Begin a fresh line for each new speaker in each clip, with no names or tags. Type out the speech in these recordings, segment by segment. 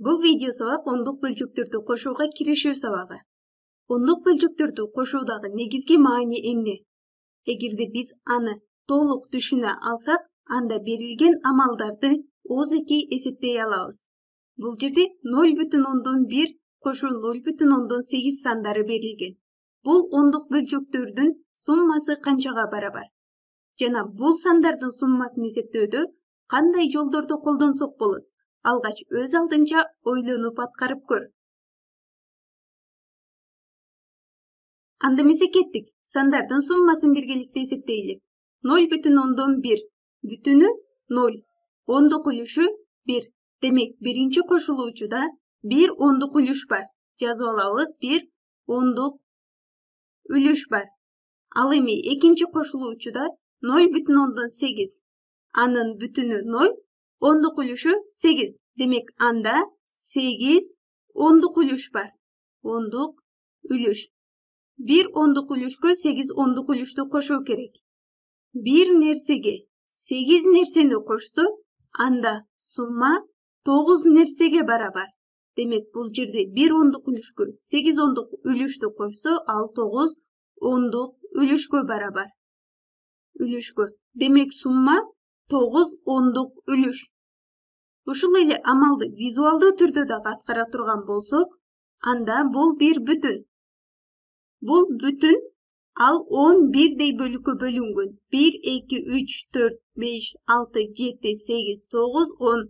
Бул видео сабак ондук бөлчөктөрдү кошууга киришүү сабагы. Ондук бөлчөктөрдү кошуудагы негизги маани эмне? Эгерде биз аны толук түшүнө алсак, анда берилген амалдарды ооз-эки эсептей алабыз. Бул жерде 0,1 кошуу 0,8 сандары берилген. Бул ондук бөлчөктөрдүн суммасы канчага барабар? Жана бул сандардын суммасын эсептөөдө кандай жолдорду колдонсок болот? Алгач өз алдынча ойлонуп аткарып көр. Анда эмесе кеттик. Сандардын суммасын биргеликте эсептейли. 0,1 бүтүнү 0, ондук үлүшү 1. Демек, биринчи кошулуучуда 1 ондук үлүш бар. Жазып алабыз, 1 ондук үлүш бар. Ал эми экинчи кошулуучуда 0,8. Анын бүтүнү 0, ондук үлүшү 8. Демек, анда 8 ондук үлүш бар. Ондук үлүш. 1 ондук үлүшкө 8 ондук үлүштү кошуу керек. Бир нерсеге 8 нерсени кошсо, анда сумма 9 нерсеге барабар. Демек, бул жерде 1 ондук үлүшкө 8 ондук үлүштү кошсо, ал 9 ондук үлүшкө барабар. Үлүшкө. Демек, сумма 9 ондук үлүш. Ушул эле амалды визуалдуу түрдө дагы аткара турган болсок, анда бул бир бүтүн. Бул бүтүн, ал 11 бөлүккө бөлүнгөн. 1, 2, 3, 4, 5, 6, 7, 8, 9, 10.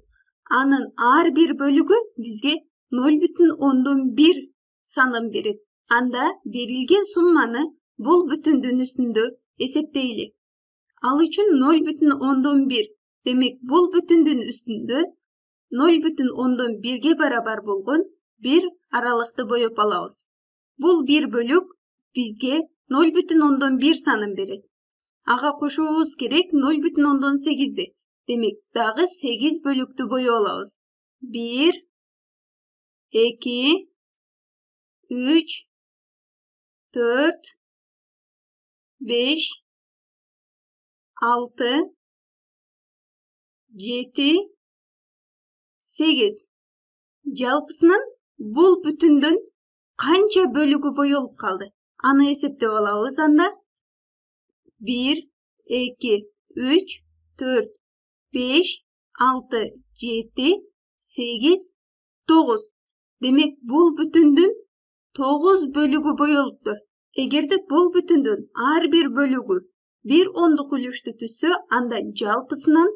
Анын ар бир бөлүгү бизге 0,1 санын берет. Анда берилген сумманы бул бүтүндүн үстүндө эсептейли. Ал үчүн 0,1. Демек, бул бүтүндүн үстүндө 0,1ге барабар болгон бир аралыкты боеп алабыз. Бул бир бөлүк бизге 0,1 санын берет. Ага кошуубуз керек 0,8. Демек, дагы 8 бөлүктү боеп алабыз. 1, 2, 3, 4, 5, 6, 7, 8. Жалпысынан бул бүтүндөн канча бөлүгү боелуп калды? Аны эсептеп алабыз анда. 1, 2, 3, 4, 5, 6, 7, 8, 9. Демек, бул бүтүндүн 9 бөлүгү боелуптур. Эгерде бул бүтүндүн ар бир бөлүгү 1 ондук үлүштү түзсө, анда жалпысынан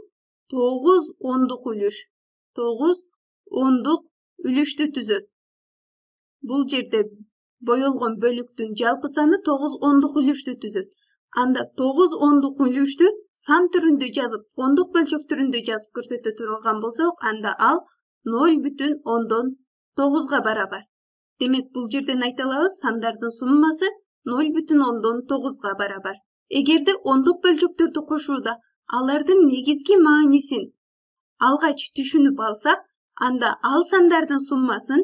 9 ондук үлүш. 9 ондук үлүштү түзөт. Бул жерде боелгон бөлүктүн жалпы саны 9 ондук үлүштү түзөт. Анда 9 ондук үлүштү сан түрүндө жазып, ондук бөлчөк түрүндө жазып көрсөтө турган болсок, анда ал 0,9га барабар. Демек, бул жерден айта алабыз, сандардын суммасы 0,9га барабар. Эгерде ондук бөлчөктөрдү кошууда алардын негизги маанисин алгач түшүнүп алсак, анда ал сандардын суммасын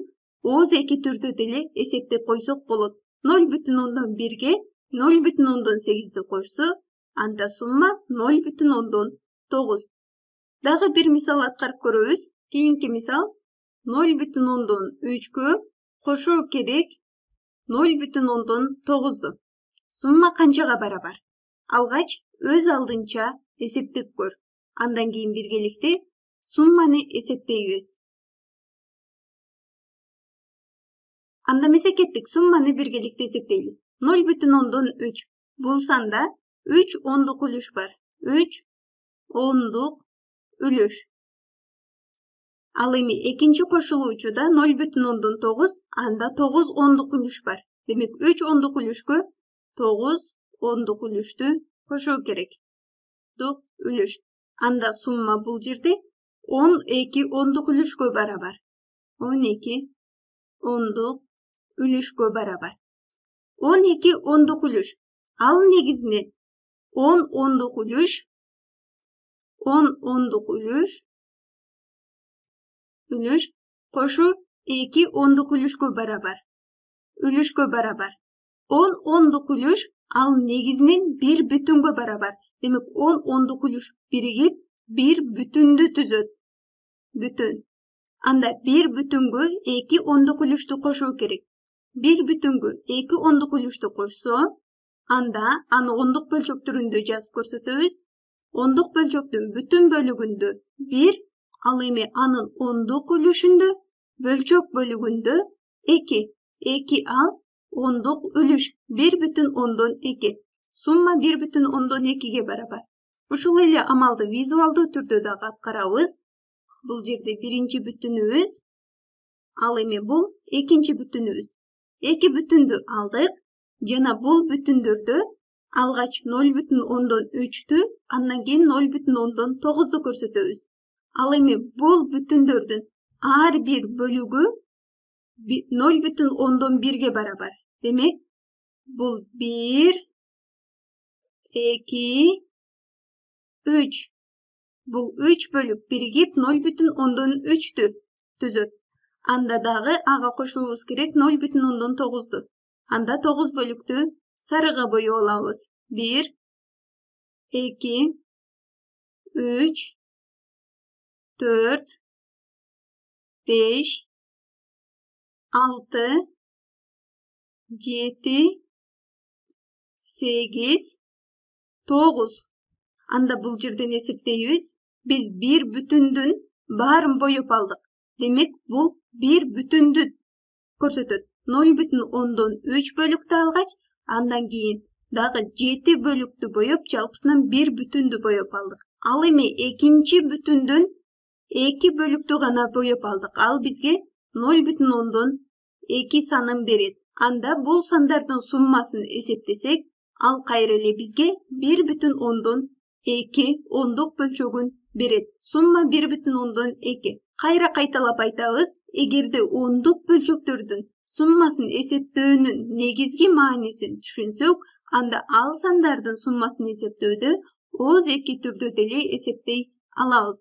ооз-эки түрдө деле эсептеп койсок болот. 0,1ге 0,8ди кошсо, анда сумма 0,9. Дагы бир мисал аткарып көрөбүз. Кийинки мисал 0,3кө кошуу керек 0,9ду. Сумма канчага барабар? Алгач өз алдынча эсептеп көр. Андан кийин биргеликте сумманы эсептейбиз. Анда эмесе кеттик, сумманы биргеликте эсептейли. 0,3. Бул санда 3 ондук үлүш бар. 3 ондук үлүш. Ал эми экинчи кошулуучуда 0,9, анда 9 ондук үлүш бар. Демек, 3 ондук үлүшкө 9 ондук үлүштү кошуу керек. Ондук үлүш. Анда сумма бул жерде 12 ондук үлүшкө барабар. 12 ондук үлүшкө барабар. 12 ондук үлүш. Ал негизинен 10 ондук үлүш, 10 ондук үлүш кошуу 2 ондук үлүшкө барабар. Үлүшкө барабар. 10 ондук үлүш ал негизинен бир бүтүнгө барабар. Демек, 10 ондук үлүш биригип бир бүтүндү түзөт. Бүтүн. Анда 1 бүтүнгө 2 ондук үлүштү кошуу керек. 1 бүтүнгө 2 ондук үлүштү кошсо, анда аны ондук бөлчөктөрүндө жазып көрсөтөбүз. Ондук бөлчөктүн бүтүн бөлүгүндө 1, ал эми анын ондук үлүшүндө бөлчөк бөлүгүндө 2. 2 ал ондук үлүш 1,2. Сумма 1,2ге барабар. Ушул эле амалды визуалдуу түрдө дагы аткарабыз. Бул жерде биринчи бүтүнүбүз, ал эми бул экинчи бүтүнүбүз. 2 бүтүндү алдык жана бул бүтүндөрдө алгач 0,3'тү, андан кийин 0,9'ду көрсөтөбүз. Ал эми бул бүтүндөрдүн ар бир бөлүгү 0,1ге барабар. Демек, бул 1, 2, 3. Бул 3 бөлүк биригип 0,3'тү түзөт. Анда дагы ага кошуубуз керек 0,9'ду. Анда 9 бөлүктү сарыга боёп алабыз. 1, 2, 3, 4, 5, 6, 7, 8, 9. Анда бул жерден эсептейбиз. Биз бир бүтүндүн баарын боёп алдык. Демек, бул бир бүтүндү көрсөтөт. 0,3 бөлүктү алгач, андан кийин дагы 7 бөлүктү боёп, жалпысынан бир бүтүндү боёп алдык. Ал эми экинчи бүтүндүн 2 бөлүктү гана боёп алдык. Ал бизге 0,2 санын берет. Анда бул сандардын суммасын эсептесек, ал кайра эле бизге 1,2 ондук бөлчөгүн берет. Сумма 1,2. Кайра кайталап айтабыз, эгерде ондук бөлчөктөрдүн суммасын эсептөөнүн негизги маанисин түшүнсөк, анда ал сандардын суммасын эсептөөдө ооз эки түрдө деле эсептей алабыз.